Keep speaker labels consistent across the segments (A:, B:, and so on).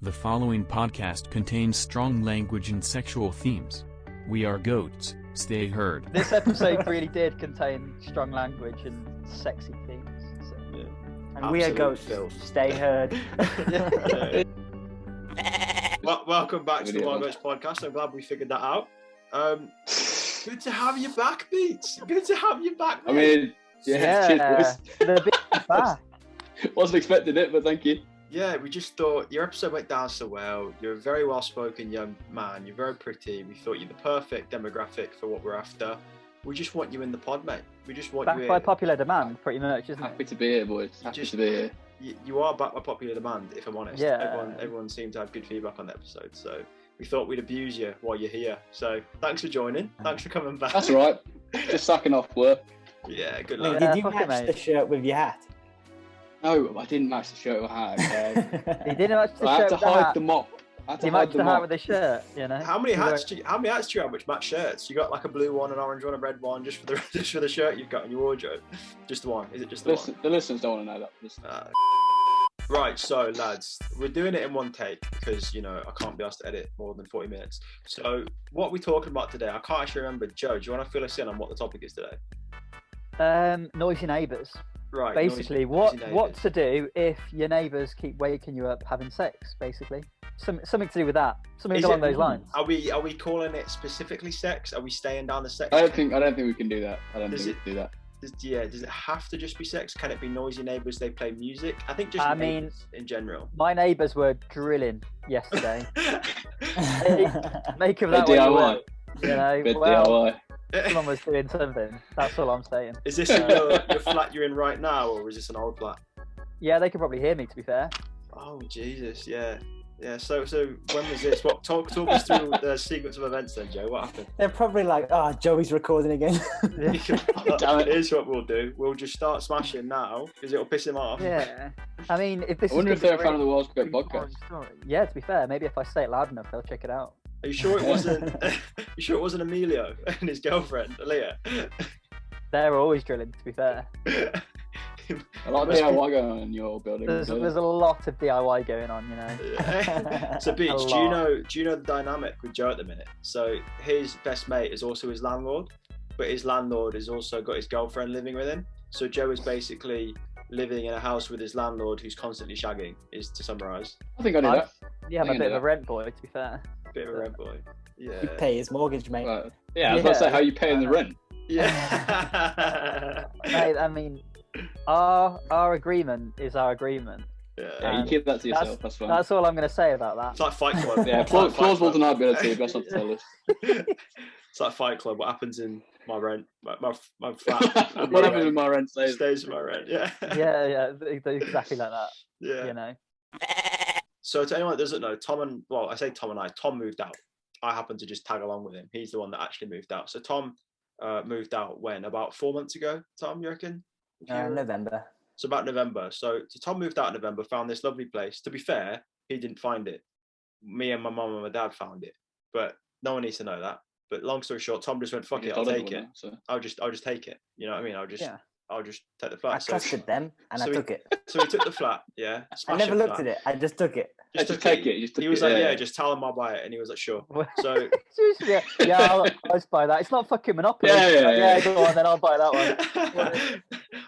A: The following podcast contains strong language and sexual themes. We are goats, stay heard.
B: This episode really did contain strong language and sexy themes. So.
C: Yeah.
D: And we are goats, stay heard.
C: Well, welcome back to the Wild Goats podcast. I'm glad we figured that out. Good to have you back, Beats. Good to have you back, mate.
E: I mean, cheers, boys.
B: The big back.
E: Wasn't expecting it, but thank you.
C: Yeah, we just thought your episode went down so well. You're a very well-spoken young man. You're very pretty. We thought you're the perfect demographic for what we're after. We just want you in the pod, mate. We just want you
B: Back
C: in.
B: by popular demand, pretty much, isn't
E: Happy
B: it?
E: to be here, boys. Happy to be here.
C: You are back by popular demand, if I'm honest.
B: Yeah.
C: Everyone seemed to have good feedback on the episode, so we thought we'd abuse you while you're here. So thanks for joining. Thanks for coming back.
E: That's all right. Just sacking off work.
C: Yeah, good
D: Wait,
C: luck.
D: did you
B: fuck it,
D: match
B: mate.
D: the shirt with your hat?
E: No, I didn't match the shirt I had.
B: He didn't match the
E: I
B: shirt
E: had to
B: with the
E: hide
B: hat.
E: the mop. I had to
B: He
E: hide
B: matched
E: the
B: the hat
E: mop.
B: with the shirt, you know.
C: How many
B: You
C: hats do you have which match shirts? You got like a blue one, an orange one, a red one, just for the just for the shirt you've got in your wardrobe. Just the one. Is it just the
E: The listeners don't want to know that. Listen.
C: one? Right, so lads, we're doing it in one take because I can't be asked to edit more than 40 minutes. So what are we talking about today? I can't actually remember. Joe, do you want to fill us in on what the topic is today?
B: Noisy neighbours.
C: Right.
B: Basically,
C: noisy
B: what
C: neighbours.
B: to do if your neighbours keep waking you up having sex, basically. Something to do with that. Something
C: Is
B: along
C: it-
B: those lines.
C: Are we calling it specifically sex? Are we staying down the sex?
E: I don't think we can do that. I don't
C: Does
E: think we can do that.
C: Does it have to just be sex? Can it be noisy neighbours? They play music. I think just
B: I mean,
C: neighbours in general.
B: My neighbours were drilling yesterday. Make of
E: Bit
B: that what you
E: DIY.
B: will. You know,
E: Bit
B: well,
E: DIY.
B: someone was doing something. That's all I'm saying.
C: Is this your flat you're in right now, or is this an old flat?
B: Yeah, they could probably hear me, to be fair.
C: Oh Jesus, yeah. So when was this? What talk us through the sequence of events then, Joe? What happened?
D: They're probably like, oh, Joey's recording again.
E: Damn it.
C: Here's what we'll do. We'll just start smashing now because it'll piss him off.
B: Yeah. I mean, if this
E: I wonder
B: is
E: if they're a fan of the Wild Goats
B: really
E: podcast.
B: boring story. Yeah, to be fair, maybe if I say it loud enough, they'll check it out.
C: Are you sure it wasn't? You sure it wasn't Emilio and his girlfriend, Leah?
B: They're always drilling, to be fair.
E: A lot of DIY going on in your building.
B: There's a lot of DIY going on, you know.
C: Yeah. So, Beach,
B: A
C: do you
B: lot.
C: know the dynamic with Joe at the minute? So his best mate is also his landlord, but his landlord has also got his girlfriend living with him. So Joe is basically living in a house with his landlord who's constantly shagging, is to summarise.
E: I think I knew that.
B: Yeah, I'm
E: I
B: a
E: can
B: bit
E: do
B: of a
E: that.
B: rent boy, to be fair.
C: Bit of a red boy.
D: You
C: Yeah.
D: pay his mortgage, mate.
E: Right. Yeah, I was about to say, how are you paying the rent?
C: Yeah.
B: Mate, I mean, our agreement is our agreement.
E: Yeah, you keep that to yourself. That's fine.
B: That's all I'm going to say about that.
C: It's like Fight Club.
E: Yeah,
C: It's like Fight
E: plausible
C: Club.
E: deniability. Best not to tell us.
C: It's like Fight Club. What happens in my rent, my flat,
E: What happens with my rent stays?
C: stays in my rent. Yeah.
B: Yeah, exactly like that.
C: Yeah.
B: You know.
C: So to anyone that doesn't know, Tom moved out. I happened to just tag along with him. He's the one that actually moved out. So Tom moved out when? About 4 months ago, Tom, you reckon?
D: November.
C: So about November. So Tom moved out in November, found this lovely place. To be fair, he didn't find it. Me and my mum and my dad found it. But no one needs to know that. But long story short, Tom just went, fuck it, I'll take it. I'll just take it. You know what I mean? I'll just take the flat.
D: I trusted them and
C: so
D: I
C: we-
D: took it.
C: So he took the flat, yeah.
D: I never looked at it. I just took it.
E: Just take it.
C: He was like, yeah, just tell him I'll buy it. And he was like, sure. So
B: yeah, I'll just buy that. It's not fucking Monopoly.
E: Yeah.
B: Go on, then I'll buy that one.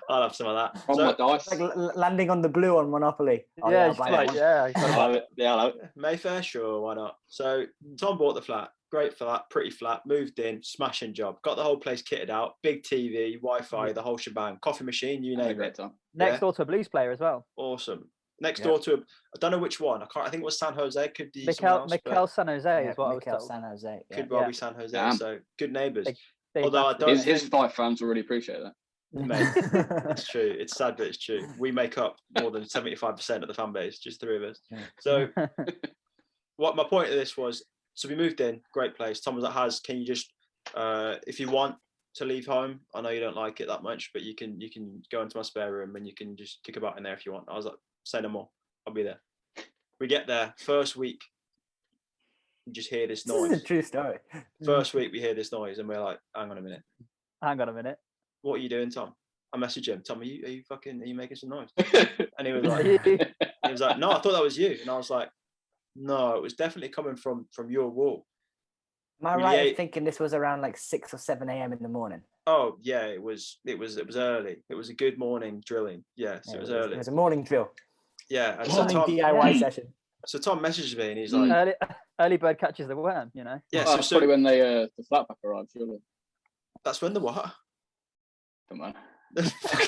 C: I'll have some of that.
E: On
C: So,
E: my dice.
D: Like landing on the blue on Monopoly. Oh,
B: yeah,
D: I'll
B: it's
D: buy
B: like,
D: that one.
B: yeah. you gotta
E: I'll
B: buy
E: have it. Yeah, I'll have it.
C: Mayfair, sure, why not? So Tom bought the flat. Great flat, pretty flat. Moved in, smashing job. Got the whole place kitted out. Big TV, Wi-Fi, the whole shebang. Coffee machine, you
E: Had a
C: name
E: great
C: it.
E: time.
B: Next door to a blues player as well.
C: Awesome. Next
D: Yeah.
C: door to I don't know which one. I think it was San Jose. Could be someone else, but
B: Mikel San Jose is what I was
D: Mikel
B: told.
D: San Jose. Yeah.
C: could well
B: Yeah.
C: be San Jose.
E: Damn.
C: So good neighbours.
B: Big
C: Although I
B: bastard.
C: don't
E: His
C: think-
E: five fans will really appreciate that.
C: Mate, it's true. It's sad, but it's true. We make up more than 75% of the fan base, just three of us. So what my point of this was, so we moved in, great place. Tom was like, can you just, if you want to leave home, I know you don't like it that much, but you can go into my spare room and you can just kick about in there if you want. I was like, say no more. I'll be there. We get there, first week, we just hear this
D: This is
C: noise.
D: a true story.
C: First week we hear this noise and we're like, hang on a minute.
B: Hang on a minute.
C: What are you doing, Tom? I messaged him. Tom, are you making some noise? And he was like, no, I thought that was you. And I was like, No, it was definitely coming from your wall.
D: Am I
C: We
D: right in
C: ate-
D: thinking this was around like 6 or 7 a.m. in the morning?
C: Oh yeah, it was early. It was a good morning drilling. Yes,
D: Yeah,
C: it was early.
D: It was a morning drill.
C: Yeah, and so
D: Morning
C: Tom,
D: DIY session.
C: so Tom messaged me and he's
E: Mm.
C: like,
B: Early bird catches the worm, you know.
C: yeah,
E: Well, that's probably when they the flatback arrived, surely.
C: that's when the what?
E: Come on.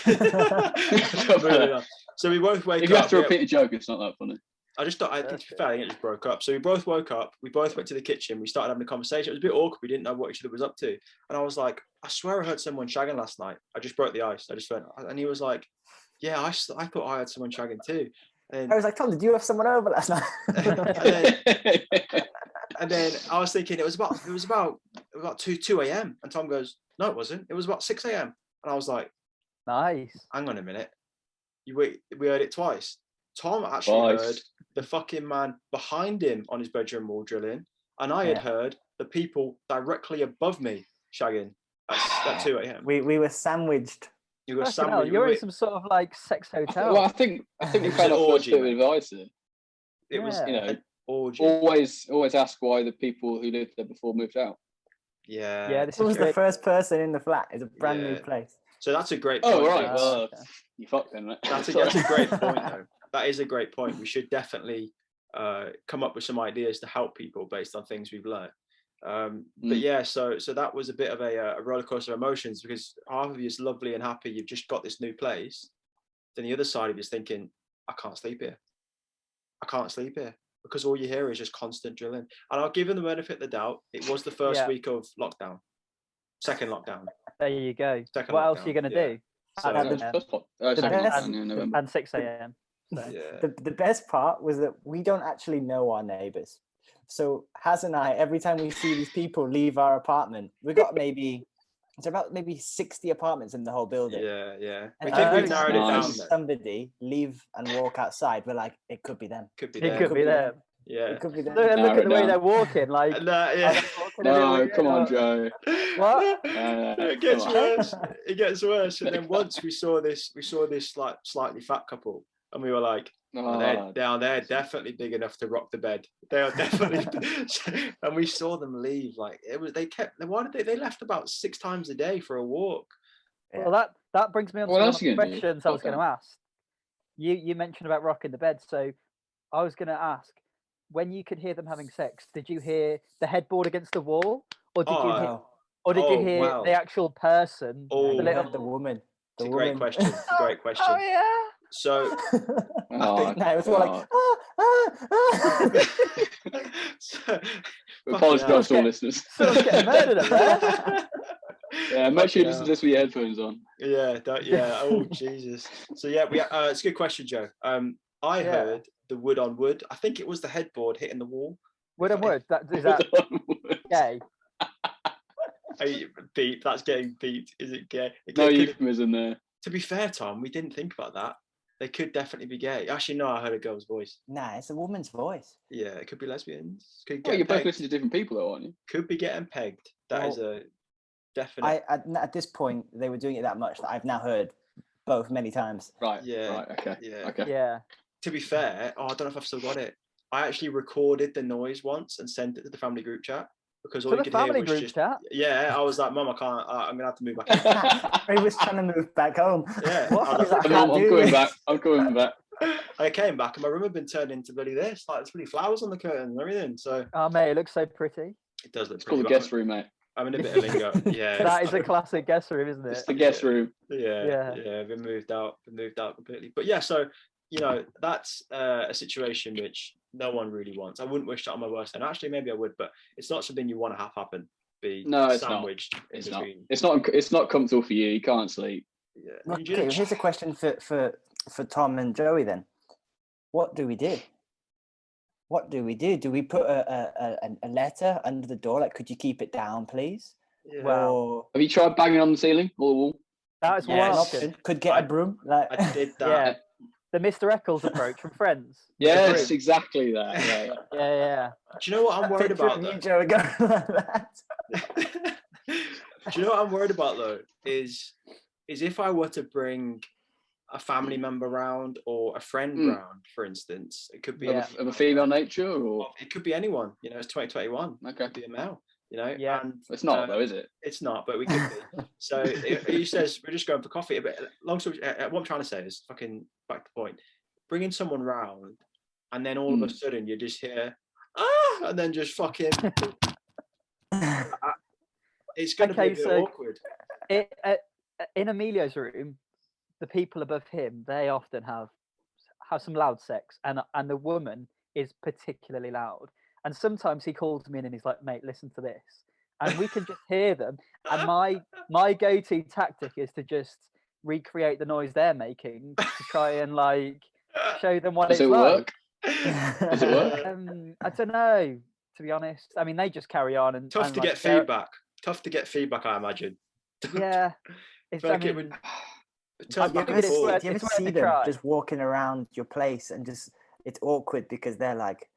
C: Moving on. So we both wake
E: If you
C: up.
E: have to repeat the joke, it's not that funny.
C: I think to be fair, I think it just broke up. So we both woke up. We both went to the kitchen. We started having a conversation. It was a bit awkward. We didn't know what each other was up to. And I was like, I swear I heard someone shagging last night. I just broke the ice. I just went, and he was like, yeah, I thought I heard someone shagging too. And
D: I was like, Tom, did you have someone over last night?
C: and then I was thinking it was about 2 a.m. And Tom goes, no, it wasn't. It was about 6 a.m. And I was like,
B: Nice.
C: hang on a minute. We heard it twice. Tom actually heard the fucking man behind him on his bedroom wall drilling, and I had heard the people directly above me shagging at 2 a.m.
D: We were sandwiched.
C: You were
B: Fucking hell,
C: sandwiched.
B: you're in some sort of like sex hotel.
E: Well, I think we
C: was
E: found
C: an
E: our first
C: orgy,
E: bit of
C: mate.
E: advice here.
C: It was
B: Yeah.
C: an orgy.
E: Always ask why the people who lived there before moved out.
C: Yeah.
B: this
D: Who was
B: is
D: the
B: good.
D: first person in the flat? It's a brand new
C: Yeah.
D: place.
C: So that's a great point.
E: Oh, right.
C: Vince.
E: Well,
B: okay.
E: you fucked then, right?
C: That's a great point, though. That is a great point. We should definitely come up with some ideas to help people based on things we've learned. But yeah, so that was a bit of a roller coaster of emotions, because half of you is lovely and happy. You've just got this new place. Then the other side of you is thinking, I can't sleep here. I can't sleep here, because all you hear is just constant drilling. And I'll give them the benefit of the doubt. It was the first week of lockdown, second lockdown.
B: There you go.
C: Second
B: What else
C: lockdown,
B: are you going to
C: yeah.
B: do?
C: So,
E: Second
D: best-
E: lockdown in November.
B: And 6 a.m. So.
C: yeah.
D: The best part was that we don't actually know our neighbours. So Haz and I, every time we see these people leave our apartment, we got it's about maybe 60 apartments in the whole building.
C: Yeah. We
D: And
C: think
D: every
C: we've
D: time
C: narrowed it
D: we
C: down.
D: see
E: Nice.
D: somebody leave and walk outside, we're like, it could be them.
C: Could be
B: It
C: there.
B: could be them.
C: Yeah.
D: It could be them.
B: Look at
E: Narrow
B: the
E: it
B: way
E: down.
B: they're walking. Like,
C: And yeah.
E: No, come on, Joe.
B: What?
C: It gets
E: come on.
C: worse. It gets worse. And then once we saw this like slightly fat couple, and we were like, oh, they're definitely big enough to rock the bed. They are definitely. And we saw them leave. Like it was. Why did they left about 6 times a day for a walk?
B: Well, that brings me on to
E: What
B: one
E: else
B: of
E: are you
B: the
E: gonna do?
B: questions I was
E: Okay.
B: going to ask. You mentioned about rocking the bed, so I was going to ask, when you could hear them having sex, did you hear the headboard against the wall, or did you hear,
C: wow.
B: the actual person?
C: Oh,
B: the
D: You
B: little...
D: heard the woman.
C: It's
D: The
C: a great
D: woman.
C: question. It's a great question.
B: Oh yeah.
C: So.
E: Oh,
D: No, it was more like,
C: So-
E: we apologise to all listeners.
B: Someone's getting murdered up there.
E: Yeah, make sure you
C: Fucking
E: listen to this with your headphones on.
C: Yeah. Oh Jesus. So yeah, it's a good question, Joe. I heard the wood on wood. I think it was the headboard hitting the wall.
B: Wood and wood. Is that gay?
C: Beep. That's getting beeped. Is it gay?
E: No euphemism there.
C: To be fair, Tom, we didn't think about that. They could definitely be gay. Actually, no, I heard a girl's voice.
D: Nah, it's a woman's voice.
C: Yeah, it could be lesbians. Could
E: Well,
C: get
E: you're both
C: pegged.
E: listening to different people, though, aren't you?
C: Could be getting pegged. That is a definite.
D: At this point, they were doing it that much that I've now heard both many times.
E: Right.
C: Yeah.
E: Right. Okay.
C: Yeah.
E: Okay.
B: Yeah.
C: To be fair, I don't know if I've still got it. I actually recorded the noise once and sent it to the family group chat, because all
B: To
C: you
B: the
C: could hear
B: family
C: was
B: group
C: just
B: chat.
C: yeah. I was like, Mum, I can't. I'm gonna have to move back.
D: He was trying to move back home.
C: Yeah.
D: What?
C: I was
D: He's like,
C: like,
D: I
E: I'm
D: can't do
E: coming
D: this.
E: back. I'm coming back.
C: I came back and my room had been turned into bloody this. Like there's bloody flowers on the curtain and everything. So
B: Oh mate, it looks so pretty.
C: it does look
E: It's called the
C: pretty,
E: guest room, mate.
C: I'm in a bit of lingo. Yeah.
B: That is a classic guest room, isn't
E: It's
B: it?
E: the guest room.
C: Yeah. Been moved out completely. But yeah, so that's a situation which no one really wants. I wouldn't wish that on my worst end. Actually, maybe I would, but it's not something you want to have happen. Be
E: No, it's not.
C: sandwiched in
E: It's not.
C: between.
E: It's not comfortable for you. You can't sleep.
C: Yeah.
D: Okay, here's a question for Tom and Joey then. What do we do? What do we do? Do we put a letter under the door? Like, could you keep it down, please?
C: Yeah.
B: Wow.
D: Or
E: Have you tried banging on the ceiling or the wall?
B: That is
C: Yes.
B: one
D: an
B: option.
D: option? Could get
C: I-
D: a broom. Like,
C: I did that.
B: Yeah. The Mr. Eccles approach from Friends.
E: Yes, exactly that. Yeah.
B: Yeah.
C: Do you know what I'm worried
D: picture
C: about
D: of you,
C: though?
D: Joey, going like that.
C: Do you know what I'm worried about though? Is if I were to bring a family member round or a friend round, for instance. It could be
B: Yeah.
E: Of a female nature, or
C: it could be anyone. You know, it's 2021.
E: okay,
C: It could be a male. You know,
B: Yeah.
C: and
E: it's not though, is it?
C: it's not, but we could be. So he says we're just going for coffee. But long story, what I'm trying to say is fucking back to the point. Bringing someone round, and then all of a sudden you just hear and then just fucking. It's going to be a bit awkward.
B: In Emilio's room, the people above him, they often have some loud sex, and the woman is particularly loud. And sometimes he calls me in and he's like, "Mate, listen to this," and we can just hear them. And my go-to tactic is to just recreate the noise they're making to try and like show them what
E: Does
B: it's
E: it work?
B: like.
E: Does it work?
B: I don't know, to be honest. I mean, they just carry on and
C: Tough to
B: like,
C: get feedback. Tough to get feedback, I imagine.
B: Yeah, it's. I
C: Like it
B: mean,
C: would turn back and
B: it's
C: forth.
B: worth-
D: do you ever
B: it's worth
D: see
B: a
D: them
B: try.
D: just walking around your place and just it's awkward because they're like,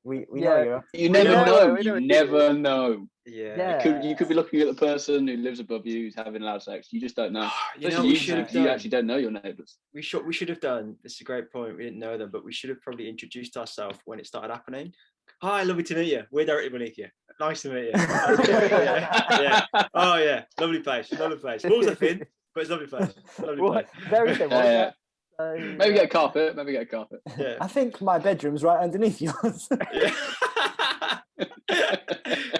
D: we know
B: Yeah.
D: you're.
E: You never
B: know,
E: know.
B: we know
E: You
B: what
E: never know.
C: Yeah.
E: You could be looking at the person who lives above you who's having loud sex. You just don't know.
C: You know what we should have
E: You
C: done?
E: actually don't know your neighbours.
C: We should have done. This is a great point. We didn't know them, but we should have probably introduced ourselves when it started happening. Hi, lovely to meet you. We're directly beneath you. Nice to meet you. Yeah. Oh yeah, lovely place. Lovely place. Walls are thin, but it's a lovely place. Lovely place.
B: Very similar.
E: Yeah.
B: So,
E: Maybe get a carpet. Maybe get a carpet.
C: Yeah.
D: I think my bedroom's right underneath yours.
C: Yeah.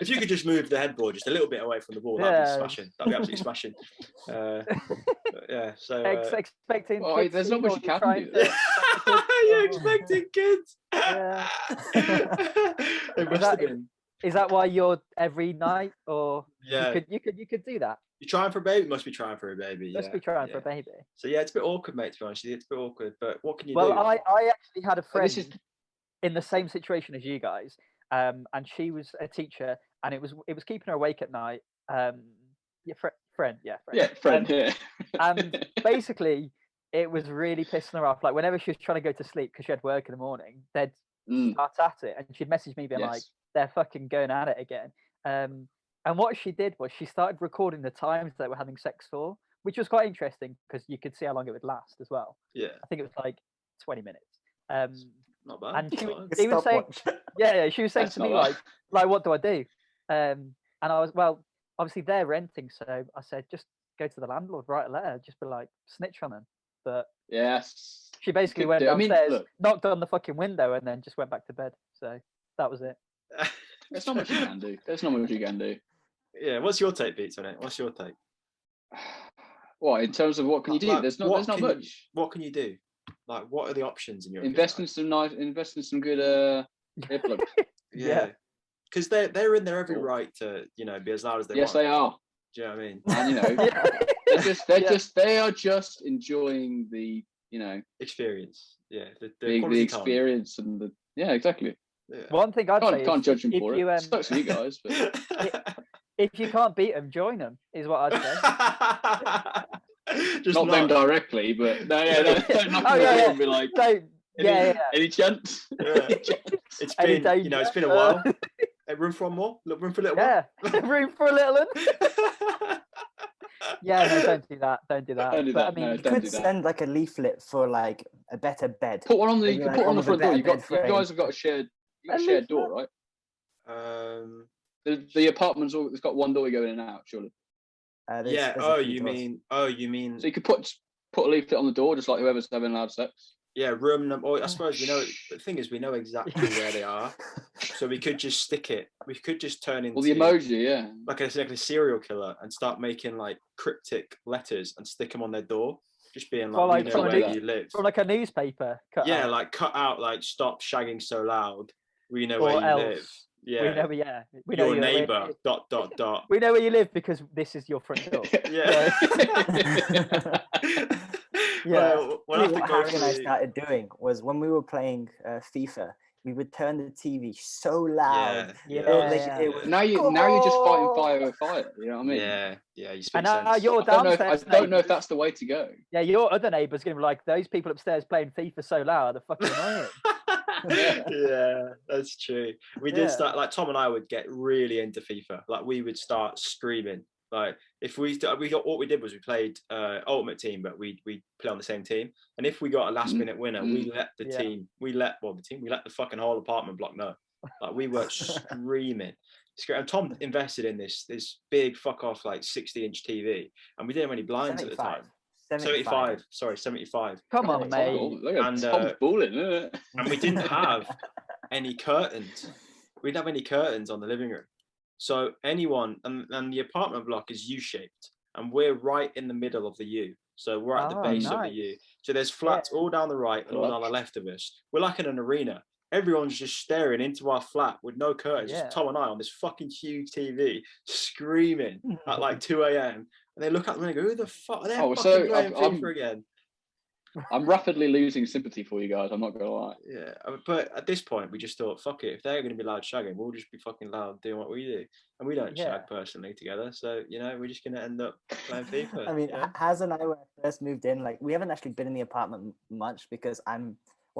C: If you could just move the headboard just a little bit away from the wall, that'd be smashing. That'd be absolutely smashing. Yeah. So.
B: Expecting.
E: Well,
B: kids
E: there's
B: to
E: not much
B: or
E: you
B: you're
E: can
B: trying
E: do.
B: to-
C: You're expecting kids.
B: Yeah.
C: It must have been.
B: Is that why you're every night, or
C: Yeah.
B: you could do that?
C: You're trying for a baby. Must be trying for a baby.
B: Must be trying for a baby.
C: So yeah, it's a bit awkward, mate. To be honest with you, it's a bit awkward. But what can you
B: Well,
C: do?
B: I actually had a friend
E: This is
B: in the same situation as you guys, and she was a teacher, and it was keeping her awake at night. Yeah, friend.
E: yeah, friend here.
B: And basically, it was really pissing her off. Like whenever she was trying to go to sleep because she had work in the morning, they'd start at it, and she'd message me being like,
E: Yes.
B: "They're fucking going at it again." And what she did was she started recording the times they were having sex for, which was quite interesting because you could see how long it would last as well.
C: Yeah,
B: I think it was like 20 minutes.
C: not bad.
B: And she
C: Fine.
B: was saying, yeah, she was saying
E: That's
B: to me
E: not bad.
B: like, what do I do? And I was, well, obviously they're renting, so I said, just go to the landlord, write a letter, just be like, snitch on them. But
E: Yes.
B: she basically
E: Could
B: went
E: do. I mean,
B: downstairs,
E: look.
B: knocked on the fucking window, and then just went back to bed. So that was it.
E: There's not much you can do. There's not much you can do.
C: Yeah, what's your take, Beats, on it? What's your take?
E: What in terms of what can you do?
C: Like,
E: There's not
C: what can you-
E: much.
C: What can you do? Like, what are the options in your
E: Invest in
C: opinion?
E: some good earplugs.
C: Yeah, because they're in their every right to be as loud as they
E: Yes,
C: want.
E: they are.
C: Do you know what I mean?
E: And they are just enjoying the
C: Experience. Yeah, the
E: the
C: quality time.
E: experience and the exactly.
C: Yeah.
B: One thing I'd say
E: Can't
B: is
E: judge them
B: if
E: for
B: you,
E: it. Sucks for you guys, but
B: if you can't beat them, join them, is what I'd say.
C: Just
E: not them directly, but no, yeah, don't knock
B: Oh,
E: them
B: yeah,
E: over
B: yeah.
E: and be like,
B: So, yeah.
E: any chance?
C: Yeah. It's
B: Any
C: been
B: danger?
C: it's been a while. Room for one more? Room for a little
B: Yeah, room for a little one.
C: one?
B: Yeah, no, don't do that. Don't do that.
E: Don't do
B: But,
E: that,
B: I mean,
E: no,
D: You
E: don't
D: could
E: do that.
D: send like a leaflet for like a better bed.
E: Put one on the.
D: Maybe,
E: You can
D: like,
E: put one on the
D: one with a
E: front door.
D: better
E: You
D: bed frame.
E: guys have got a shared. You got a
B: At
E: shared
B: least
E: door,
B: that.
E: right? The apartment's all. It's got one door going in and out, surely.
C: Yeah.
D: There's a
C: Oh,
D: few
C: you
D: doors.
C: mean?
E: So you could put a leaflet on the door, just like whoever's having loud sex.
C: Yeah, room number. Oh, I suppose we know. The thing is, we know exactly where they are, so we could just stick it. We could just turn into
E: Well, the emoji, yeah.
C: like a serial killer and start making like cryptic letters and stick them on their door, just being like,
B: Well, like
C: we know
B: from
C: where
E: a-
C: you live.
B: from like a newspaper. Cut
C: Yeah,
B: out,
C: like cut out like stop shagging so loud. We know
B: or
C: where you
B: else
C: live. Yeah,
B: we know. Yeah, we know
C: your
B: you-
C: neighbour. Dot dot dot.
B: We know where you live because this is your front door.
C: Yeah.
B: Yeah.
C: We'll have to
D: What
C: go
D: Harry and I
C: through-
D: started doing was when we were playing FIFA, we would turn the TV so loud.
C: Yeah,
B: Yeah,
D: Like,
B: yeah.
D: it was,
E: now you're just fighting fire with fire. You know what I mean?
C: Yeah. You speak
B: And now
C: sense.
B: you're
E: I don't know if
B: downstairs. neighbours-
E: that's the way to go.
B: Yeah, your other neighbour's gonna be like, those people upstairs playing FIFA so loud, they're fucking annoying.
C: Yeah, that's true. We
B: Yeah.
C: did start like Tom and I would get really into FIFA. Like we would start screaming. Like if we got what we did was we played Ultimate Team, but we play on the same team. And if we got a last minute winner, we let the fucking whole apartment block know. Like we were screaming. And Tom invested in this big fuck off like 60-inch TV, and we didn't have any blinds at the time. 75. Sorry, 75.
B: Come on, mate.
E: And Tom's balling, isn't it?
C: And we didn't have any curtains. We didn't have any curtains on the living room. So anyone, and the apartment block is U-shaped, and we're right in the middle of the U. So we're at the base of the U. So there's flats all down the right and all down the left of us. We're like in an arena. Everyone's just staring into our flat with no curtains. Just Tom and I on this fucking huge TV, screaming at like 2 a.m. And they look at me and go, "Who the fuck are they fucking playing FIFA again?"
E: I'm rapidly losing sympathy for you guys. I'm not gonna lie.
C: Yeah, but at this point, we just thought, fuck it. If they're going to be loud shagging, we'll just be fucking loud doing what we do. And we don't shag personally together, so we're just going to end up playing FIFA.
D: I mean, Haz and I, when I first moved in, like we haven't actually been in the apartment much because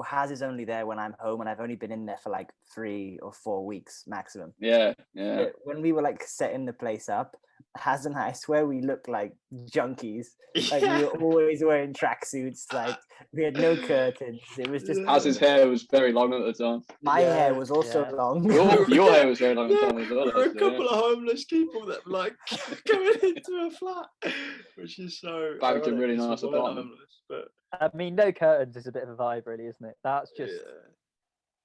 D: Haz is only there when I'm home, and I've only been in there for like 3 or 4 weeks maximum.
E: Yeah.
D: But when we were like setting the place up, Haz and I swear we looked like junkies. Like we were always wearing tracksuits. Like we had no curtains. It was just.
E: Haz's hair was very long at the time.
D: My hair was also long.
E: Your hair was very long at the time as well.
C: There were a couple of homeless people that were like going into a flat, which is so.
E: Bagged a really nice apartment.
C: But
B: I mean, no curtains is a bit of a vibe, really, isn't it? That's just.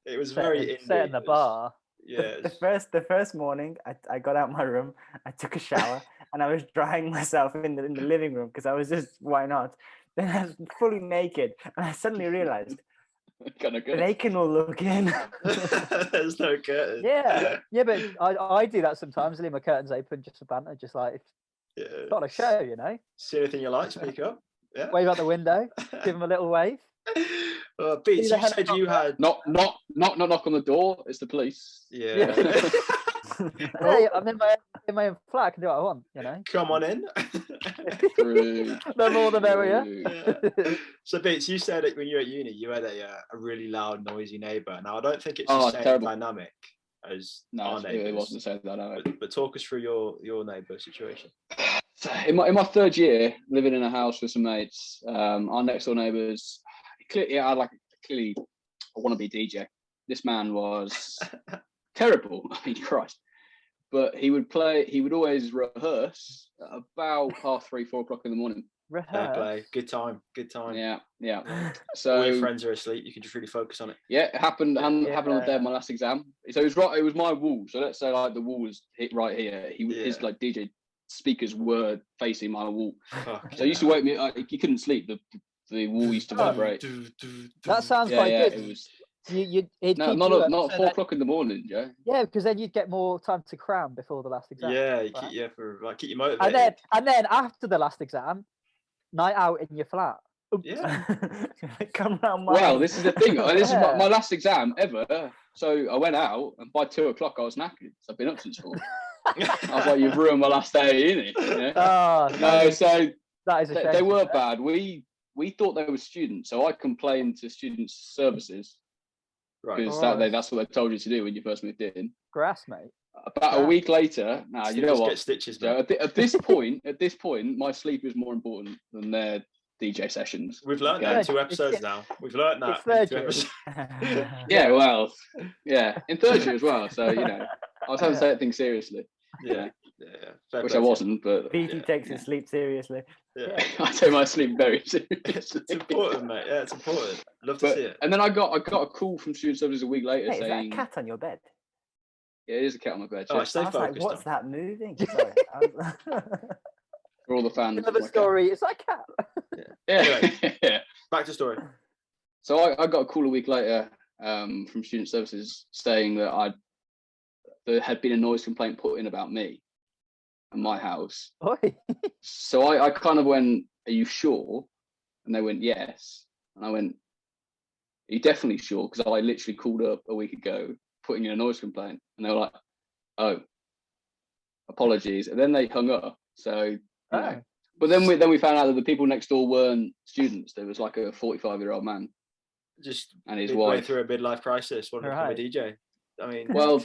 C: It was very
B: setting the bar.
C: Yeah.
D: The first morning, I got out my room, I took a shower, and I was drying myself in the living room because I was just, why not? Then I was fully naked, and I suddenly realized they can all look in.
C: There's no curtains.
B: Yeah, but I do that sometimes. I leave my curtains open just for banter, just like not a show,
C: See anything you like? Speak up. Yeah.
B: Wave out the window, give them a little wave.
C: Beats, you said you had
E: knock on the door. It's the police.
C: Yeah.
B: Hey, I'm in my own flat. I can do what I want.
C: Come on in.
B: No more the merrier.
C: Yeah. So, Beats, you said that when you were at uni, you had a really loud, noisy neighbour. Now, I don't think it's the same dynamic as our neighbours.
E: It wasn't the same dynamic.
C: But talk us through your neighbour situation.
E: So in my third year, living in a house with some mates, our next door neighbours. Clearly, I want to be DJ. This man was terrible. I mean, Christ. But he would always rehearse at about 3:30, 4 o'clock in the morning.
B: Rehearse.
C: Play. Good time.
E: Yeah. So
C: all your friends are asleep. You can just really focus on it.
E: Yeah, it happened on the day of my last exam. So it was my wall. So let's say like the wall was hit right here. His like DJ speakers were facing my wall. So he used to wake me. He couldn't sleep. The wall used to vibrate.
B: That sounds quite good.
E: It was.
B: Not
E: 4 o'clock in the morning, Joe.
B: Yeah, because then you'd get more time to cram before the last exam.
C: Yeah, keep you motivated.
B: And then after the last exam, night out in your flat. Oops.
C: Yeah.
D: Come round.
E: Well, this is the thing. This is my last exam ever. So I went out, and by 2 o'clock I was knackered. So I've been up since 4. I was like, "You've ruined my last day of uni." No, so
B: that is a shame.
E: They were bad. We thought they were students, so I complained to student services because that's what they told you to do when you first moved in.
B: Grass, mate.
E: About a week later, you know what?
C: Get stitches,
E: Joe, at this point, my sleep is more important than their DJ sessions.
C: We've learned that in 2 episodes now. We've learned that.
B: It's
E: Yeah, well, in third year as well. So I was having to take things seriously.
C: Yeah.
E: Which I wasn't, but
D: BT takes his sleep seriously.
C: Yeah.
E: I take my sleep very seriously.
C: It's important, mate. Yeah, it's important. Love to see it.
E: And then I got a call from student services a week later saying,
D: "Is that a cat on your bed?"
E: Yeah, it is a cat on my bed.
C: Oh, stay
D: I was
C: focused.
D: like, "What's that moving?" Sorry.
E: For all the fans.
B: Another story. It's like cat.
E: Yeah.
C: Back to story.
E: So I got a call a week later from student services saying that there had been a noise complaint put in about me and my house.
B: Oi.
E: So I kind of went, "Are you sure?" And they went, "Yes." And I went, "Are you definitely sure?" Because I literally called up a week ago putting in a noise complaint. And they were like, "Oh, apologies." And then they hung up. So, but then we found out that the people next door weren't students. There was like a 45-year-old man.
C: Just
E: and his
C: wife
E: wife
C: through a midlife crisis, wanted to become a DJ. I mean,
E: Well,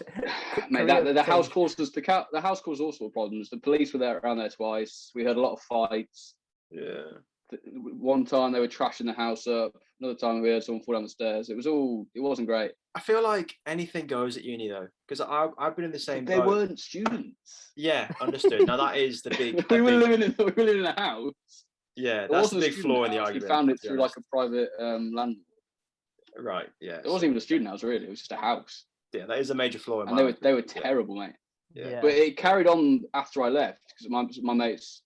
E: mate,
D: Career
E: the house
D: change.
E: caused us the house caused all sorts of problems. The police were around there twice. We heard a lot of fights.
C: yeah.
E: One time they were trashing the house up. Another time we heard someone fall down the stairs. It wasn't great.
C: I feel like anything goes at uni though, because I've been in the same
E: They
C: boat.
E: weren't students.
C: Yeah, understood. Now that is the big.
E: we were living in a house.
C: Yeah,
E: It
C: that's the
E: wasn't a
C: big
E: student
C: flaw in the
E: house.
C: argument.
E: We found it
C: to be
E: through like
C: honest.
E: a private landlord.
C: Right. Yeah.
E: It wasn't even a student house really. It was just a house.
C: Yeah, that is a major flaw in
E: And
C: my
E: they were
C: argument, yeah.
E: terrible, mate.
C: Yeah.
E: But it carried on after I left because my mates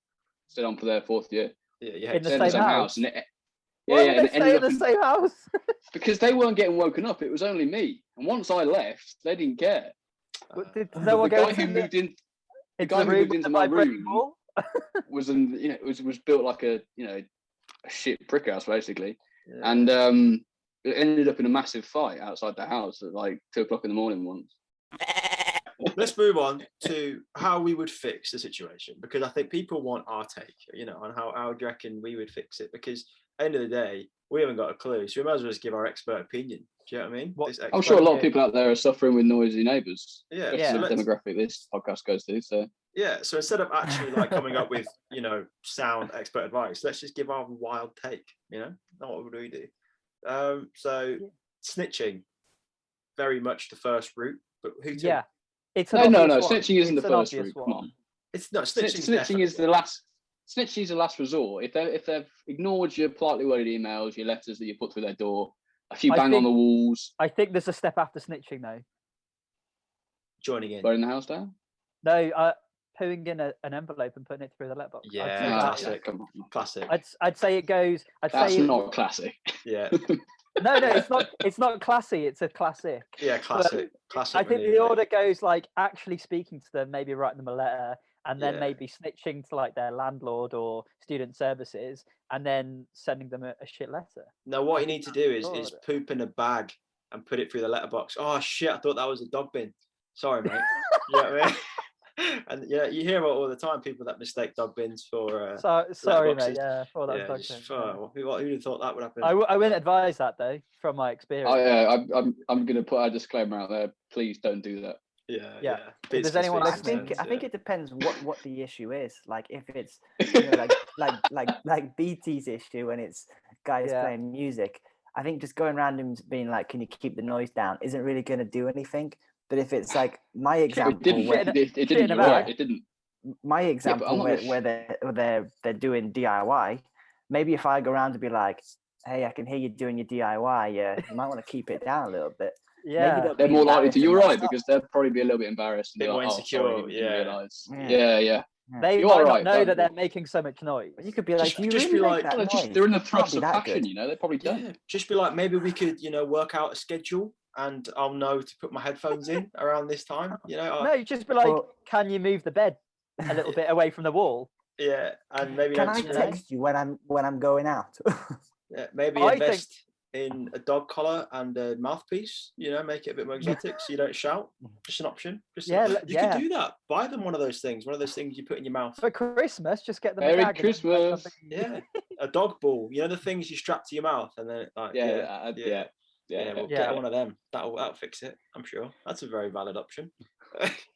E: stayed on for their 4th year.
C: Yeah.
B: In the
E: Stayed
B: same house?
E: and it,
B: Why
E: yeah,
B: would
E: and
B: they
E: it ended
B: stay
E: up
B: in the same house?
E: because they weren't getting woken up. It was only me. And once I left, they didn't care.
B: Did
E: The
B: no one
E: guy
B: go
E: who moved in, the
B: into
E: guy
B: the
E: who
B: room
E: moved
B: with
E: into
B: the
E: my
B: vibrating
E: room
B: wall?
E: was was built like a a shit brick house basically,
C: Yeah.
E: and it ended up in a massive fight outside the house at like 2 o'clock in the morning once.
C: Let's move on to how we would fix the situation, because I think people want our take, on how do you reckon we would fix it? Because at the end of the day, we haven't got a clue, so we might as well just give our expert opinion. Do you know what I mean?
E: I'm sure a lot of people out there are suffering with noisy neighbours.
C: Yeah,
E: especially
C: so
E: the demographic this podcast goes to. So
C: so instead of actually coming up with sound expert advice, let's just give our wild take. What would we do? So snitching, very much the first route, but who?
B: Yeah, it's
E: no. Snitching isn't
B: It's
E: the
B: an
E: first
B: obvious
E: route.
B: one.
E: Come on,
C: It's not
E: snitching is the last. Snitching is the last resort. If they've ignored your politely worded emails, your letters that you put through their door, a few bang on the walls,
B: I think there's a step after snitching though.
C: joining in.
E: burning the house down.
B: No, putting in an envelope and putting it through the letterbox.
C: Yeah, classic.
E: Come on.
C: Classic.
B: I'd say it goes.
E: That's not classic.
C: Yeah.
B: No, it's not. It's not classy. It's a classic.
C: Yeah, classic. Classic.
B: I think the order goes like actually speaking to them, maybe writing them a letter, and then maybe snitching to like their landlord or student services, and then sending them a shit letter.
C: No, what you need to do is poop in a bag and put it through the letterbox. Oh shit! I thought that was a dog bin. Sorry, mate. You know what I mean? And you hear about all the time people that mistake dog bins for.
B: Sorry, mate.
C: letterboxes.
B: Yeah, for that dog
C: Just,
B: bin.
C: who'd have thought that would happen?
B: I wouldn't advise that though, from my experience.
E: I'm going to put a disclaimer out there. Please don't do that.
C: Yeah.
B: If there's anyone
D: I
B: listening,
D: think it depends what the issue is. Like if it's like BT's issue and it's guys playing music. I think just going around and being like, "Can you keep the noise down?" isn't really going to do anything. But if it's like my example,
E: it didn't. You're right. It didn't.
D: My example where they're doing DIY. Maybe if I go around to be like, "Hey, I can hear you doing your DIY. Yeah, you might want to keep it down a little bit."
B: Yeah,
E: they're more likely to. You're right, because they'll probably be a little bit embarrassed and
C: a bit more insecure.
E: Yeah.
B: They might not know that they're making so much noise.
D: You could be like,
E: they're in the thrust of passion, They probably don't.
C: Yeah. Just be like, maybe we could, work out a schedule, and I'll know to put my headphones in around this time.
B: No, you just be like, can you move the bed a little bit away from the wall?
C: Yeah, and maybe
D: can I text you when I'm going out?
C: Yeah, maybe invest in a dog collar and a mouthpiece. Make it a bit more exotic, so you don't shout. Just an option. You could do that. Buy them one of those things. One of those things you put in your mouth
B: for Christmas. Just get them.
E: Merry Christmas.
C: Yeah, a dog ball. The things you strap to your mouth, and then we'll get one of them. That'll fix it. I'm sure that's a very valid option.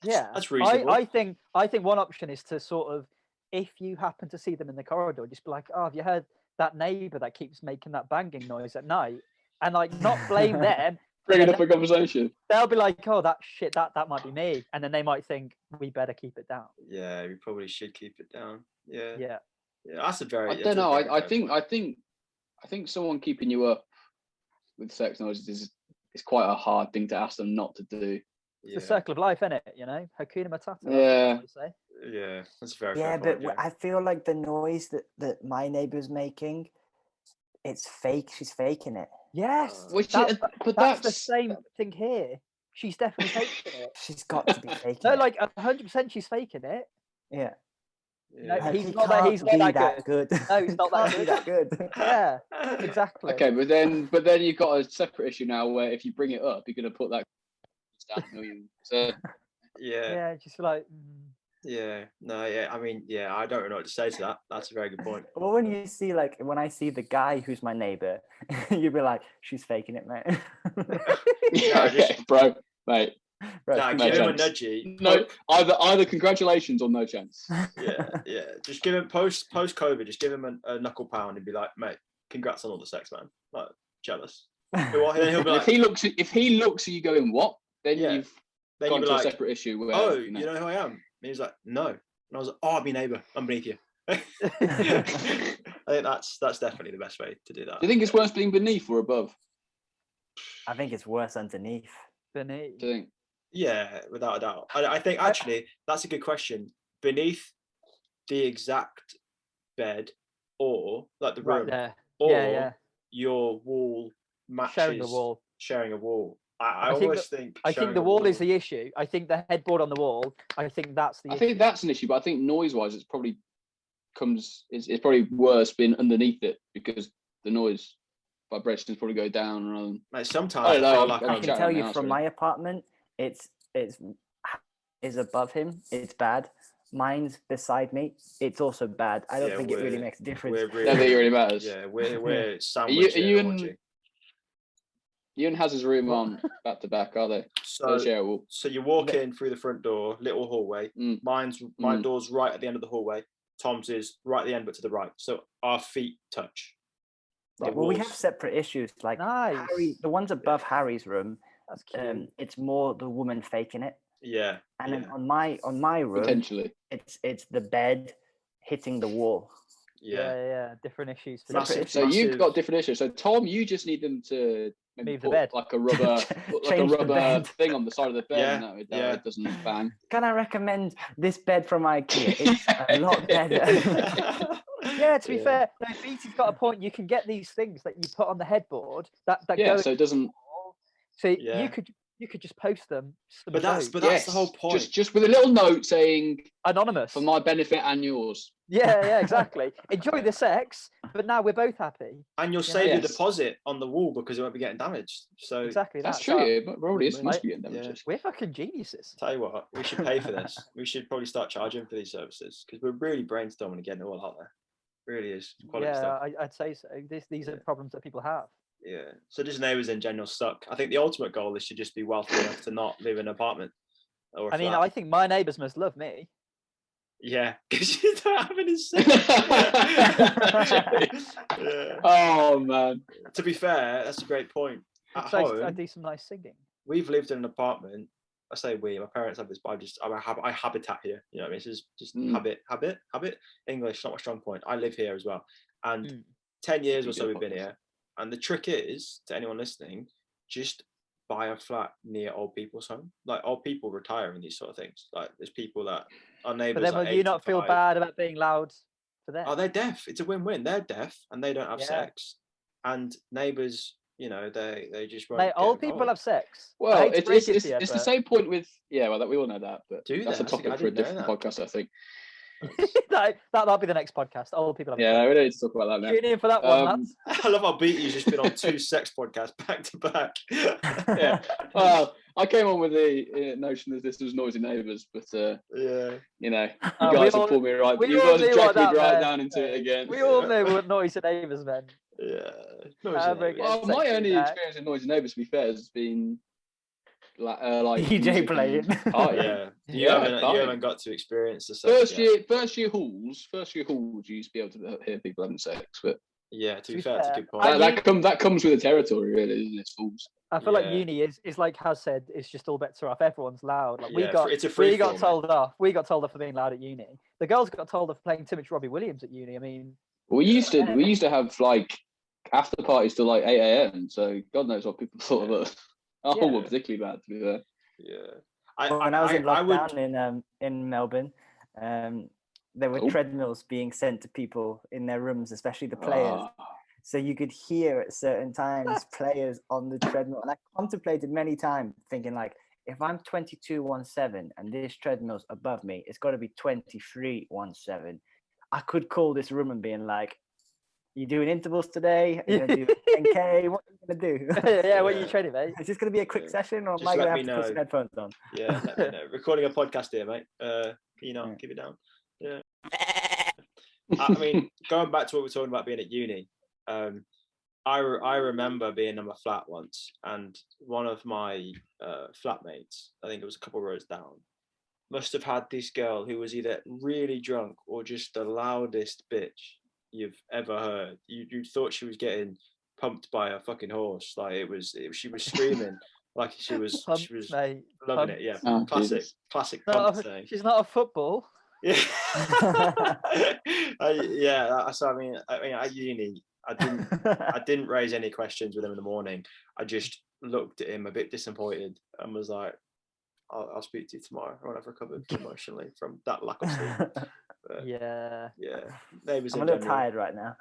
C: That's reasonable.
B: I think one option is to sort of, if you happen to see them in the corridor, just be like, "Oh, have you heard that neighbour that keeps making that banging noise at night?" And like not blame them.
E: Bring it up for conversation.
B: They'll be like, "Oh, that might be me," and then they might think we better keep it down.
C: Yeah, we probably should keep it down. Yeah. That's a very.
E: I don't know. I think someone keeping you up with sex noises is quite a hard thing to ask them not to do.
B: It's the circle of life, isn't it? Hakuna Matata.
E: Yeah.
C: Yeah, that's very.
D: Yeah, but I feel like the noise that my neighbour's making, it's fake. She's faking it.
B: Yes,
E: but
B: that's the same thing here. She's definitely faking it.
D: She's got to be faking it.
B: No, like 100%, she's faking it.
D: Yeah.
B: No, he's not that good. No, he's not that good. Yeah, exactly.
E: Okay, but then you've got a separate issue now where if you bring it up, you're going to put that down. So
B: yeah, just like.
C: Yeah, no, yeah. I mean, yeah, I don't know what to say to that. That's a very good point.
D: Well, when I see the guy who's my neighbour, you'd be like, she's faking it, mate.
E: bro, mate.
D: Right,
C: Nah,
E: No
C: give him a
E: chance.
C: nudgy.
E: No, either congratulations or no chance.
C: Yeah. Just give him post COVID. Just give him a knuckle pound and be like, mate, congrats on all the sex, man. Like, jealous. Then he'll be
E: And
C: like,
E: if he looks at you going, what? Then
C: Yeah.
E: you've
C: then
E: gone
C: you'll be
E: to
C: like,
E: a separate issue where
C: oh, you know who I am? And he's like, no. And I was like, oh, I'll be neighbour. I'm beneath you. I think that's definitely the best way to do that.
E: Do you think it's worse being beneath or above?
D: I think it's worse underneath.
B: Beneath.
E: Do you think?
C: Yeah, without a doubt. I think actually that's a good question. Beneath the exact bed, or like the
B: Right
C: room,
B: there.
C: or
B: Yeah.
C: your wall matches
B: Sharing a wall.
C: Sharing a wall. I
B: I think
C: almost think.
B: I think
C: sharing
B: the
C: a
B: wall is the issue. I think the headboard on the wall. I think that's the
E: I
B: issue.
E: think that's an issue, but I think noise-wise, it's probably worse being underneath it because the noise vibrations probably go down rather than.
C: Like, sometimes
E: I don't know,
C: feel like
E: I'm
D: I
C: I'm
D: can
E: chatting
D: tell
E: on
D: you
E: the house,
D: from
E: really.
D: my apartment, it's above him. It's bad. Mine's beside me. It's also bad. I don't
C: Yeah,
D: think it really makes a difference.
C: We're
E: I don't think it really matters.
C: Yeah, we're
E: Are
C: sandwiched.
E: you and Haz's room on back to back, are they?
C: So
E: share a wall.
C: So you walk in through the front door, little hallway. My door's right at the end of the hallway. Tom's is right at the end, but to the right. So our feet touch.
D: Right, well, we have separate issues. Like
B: Nice.
D: Harry, the ones above Harry's room,
B: That's cute.
D: it's more the woman faking it.
C: Yeah.
D: And then on my room,
E: Potentially.
D: it's the bed hitting the wall.
B: Yeah. Different issues. For
C: Massive-
B: different
E: So
B: issues.
E: you've got different issues. So Tom, you just need them to maybe
B: Move the
E: put
B: bed.
E: like a rubber,
D: Change the bed.
E: thing on the side of the bed,
C: Yeah,
E: and that
C: yeah.
E: it doesn't bang.
D: Can I recommend this bed from IKEA? It's a lot better.
B: Yeah, to be fair, no, BT's got a point. You can get these things that you put on the headboard that
E: Yeah,
B: go.
E: so it doesn't.
B: So
C: Yeah.
B: you could just post them.
C: But that's
E: Yes,
C: the whole point.
E: Just with a little note saying
B: anonymous.
E: for my benefit and yours.
B: Yeah, exactly. Enjoy the sex, but now we're both happy.
C: And you'll save your
E: Yes.
C: deposit on the wall because it won't be getting damaged. So
B: Exactly.
E: That's
B: that.
E: true.
B: So
E: Yeah, but probably is.
C: Right.
E: Must be getting damaged.
B: we're fucking geniuses.
C: tell you what, we should pay for this. We should probably start charging for these services because we're really brainstorming and getting it all out there. Really is quality stuff.
B: I'd say so. These are problems that people have.
C: Yeah. So just neighbours in general suck. I think the ultimate goal is to just be wealthy enough to not live in an apartment or a
B: I mean,
C: flat.
B: I think my neighbours must love me.
C: Yeah, because you don't have any sex. Yeah.
E: Oh man.
C: To be fair, that's a great point. At
B: So
C: home,
B: I do some nice singing.
C: we've lived in an apartment. I say we, my parents have this, but I habitat here. You know what I mean? It's just habit. English, not my strong point. I live here as well. And 10 years or so we've been here. And the trick is, to anyone listening, just buy a flat near old people's home. Like, old people retire in these sort of things. Like, there's people that are neighbours.
B: But then
C: like
B: will you not feel
C: 85.
B: bad about being loud for them?
C: Oh, they're deaf. It's a win-win. They're deaf and they don't have
B: Yeah.
C: sex. And neighbours, you know, they just won't.
B: Mate,
C: get
B: old people
C: involved.
B: have sex. I
E: Well,
B: hate to
E: it's
B: break it to you,
E: the
B: but-
E: same point with we all know that, but
C: Do
E: that's
C: they?
E: a topic
C: I
E: for a
C: didn't know
E: different
C: that.
E: podcast, I think.
B: that'll be the next podcast. Old people have
E: Yeah,
B: sex.
E: we don't need to talk about that now.
B: Tune in for that one,
E: Um,
B: lads.
C: I love how BT's just been on 2 sex podcasts back to back.
E: Yeah. Well, I came on with the notion that this was noisy neighbours, but
C: Yeah.
E: you know,
B: we
E: you guys
B: all-
E: have pulled me right.
B: we
E: You
B: all
E: guys have
B: knew
E: dragged
B: what
E: me
B: that
E: right
B: meant.
E: down into it again.
B: We all know what noisy neighbours meant.
C: Yeah.
B: Break it.
E: Well, my
B: Sexy
E: only
B: back.
E: experience with noisy neighbours, to be fair, has been like
D: DJ
E: music
D: playing.
E: and party.
C: Yeah. You
E: Yeah,
C: haven't
E: fine.
C: got to experience the sex yet.
E: First year halls, you used to be able to hear people having sex, but
C: Yeah, to be
B: be
C: fair, it's a
B: fair,
C: good point.
E: that comes with the territory, really, isn't it? It's halls.
B: I feel like
C: Yeah.
B: uni is like Has said, it's just all bets are off. Everyone's loud. Like
C: Yeah, it's a free
B: we got
C: for all,
B: told off. We got told off for being loud at uni. The girls got told off for playing too much Robbie Williams at uni. I mean,
E: We used to have like after parties till like 8 a.m. So God knows what people thought of us. Oh,
B: Yeah.
E: were particularly bad, to be fair.
C: Yeah.
D: When I was in
C: I would-
D: lockdown in Melbourne, there were
E: Oh.
D: treadmills being sent to people in their rooms, especially the players. So you could hear at certain times players on the treadmill. And I contemplated many times thinking like, if I'm 22.17 and this treadmill's above me, it's got to be 23.17. I could call this room and being like, you doing intervals today? Are you going to do 10K? What are you going to do?
B: yeah, what are you training, mate?
D: Is this going to be a quick session or am
C: Just
D: I going
C: let
D: to have
C: me
D: to put some
C: know.
D: headphones on?
C: Yeah, let me know. Recording a podcast here, mate. Can you not
D: Yeah.
C: keep it down? Yeah. I mean, going back to what we were talking about being at uni, I remember being in my flat once, and one of my flatmates, I think it was a couple of rows down, must have had this girl who was either really drunk or just the loudest bitch you've ever heard. You thought she was getting pumped by a fucking horse. Like she was screaming like she was
B: Mate,
C: loving
B: pumped.
C: it. Yeah,
E: Oh,
C: classic
E: Jesus.
C: pump thing.
B: She's not a football.
C: Yeah. So I mean, at uni, I didn't raise any questions with him in the morning. I just looked at him a bit disappointed and was like, I'll speak to you tomorrow when I've recovered emotionally from that lack of sleep. But,
B: yeah.
C: Neighbours.
D: I'm a little tired right now.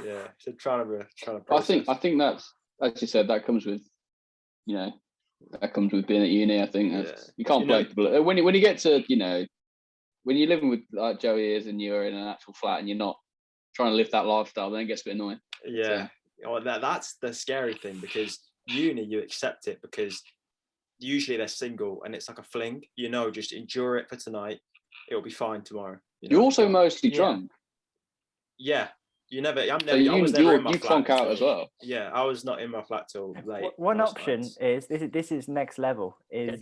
C: Yeah, so trying to
E: I think that's, as you said, that comes with, that comes with being at uni. I think you can't play when you get to, when you're living with like Joey is and you're in an actual flat and you're not trying to live that lifestyle, then it gets a bit annoying.
C: Yeah, well, that's the scary thing, because uni, you accept it because usually they're single and it's like a fling. Just endure it for tonight. It'll be fine tomorrow.
E: You're also mostly drunk.
C: Yeah, I
E: was never in my flat. You clonk out as well.
C: Yeah, I was not in my flat till late.
D: One option is this is next level. Is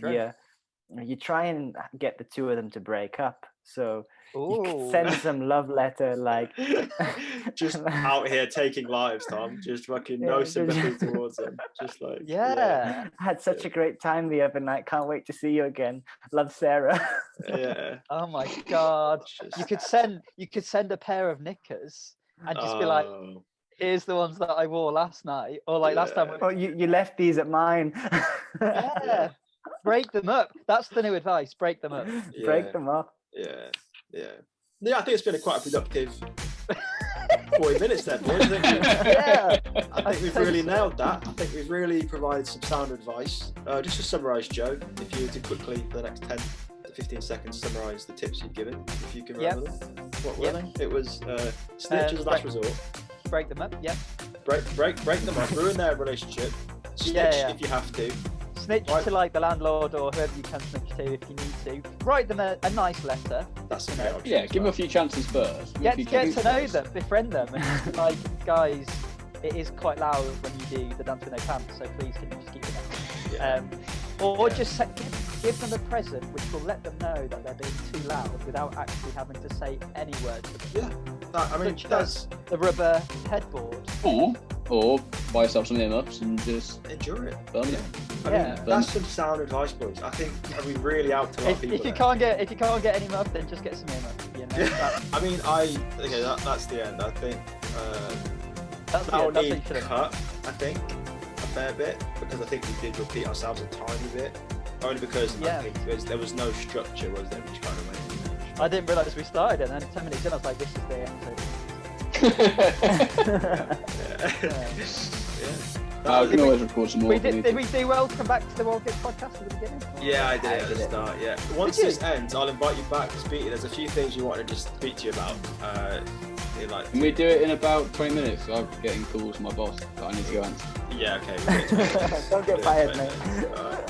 D: you try and get the two of them to break up. So you could send some love letter, like
C: just out here taking lives, Tom. Just fucking no sympathy towards them. Just like
B: I
D: had such a great time the other night. Can't wait to see you again. Love, Sarah.
C: Yeah.
B: Oh my God. You could send a pair of knickers and just be like, here's the ones that I wore last night, or like last time.
D: Oh, you left these at mine.
B: Yeah. Break them up. That's the new advice. Break them up.
C: Yeah.
D: Break them up.
C: Yeah. I think it's been quite a productive 40 minutes then, boys. I think we've really nailed that. I think we've really provided some sound advice. Just to summarise, Joe, if you were to quickly, for the next 10 to 15 seconds, summarise the tips you've given, if you can remember them. What were they? It was snitch as last resort.
B: Break them up,
C: Break them up. Ruin their relationship. Snitch if you have to.
B: Snitch to like the landlord or whoever you can snitch to if you need to. Write them a nice letter.
C: That's a great option.
E: Yeah, give them a few chances first.
B: Get to know them, befriend them. And like, guys, it is quite loud when you do the dance with no pants, so please can you just keep it down. Or just give them a present which will let them know that they're being too loud without actually having to say any words.
C: Yeah, that's
B: the rubber headboard.
E: Or buy yourself some earmuffs and just
C: endure it.
E: That's
C: some sound advice, boys. I think we really out to a lot of people.
B: If you can't get any muff, then just get some earmuffs.
C: That's the end. I think
B: that
C: will need cut. I think a fair bit, because I think we did repeat ourselves a tiny bit, only because I think there was no structure, was there? We just kind of went.
B: I didn't realise we started, and then 10 minutes in, I was like, "This is the episode."
E: We can always record some more.
B: Did we do well to come back to the World Kids podcast at the beginning?
C: Yeah, I did at the start. Yeah. Once this ends, I'll invite you back to speak. There's a few things we wanted to just speak to you about.
E: Can we do it in about 20 minutes? I'm getting calls from my boss that I need to go answer.
C: Yeah, okay.
D: Don't get fired, mate.
C: All right.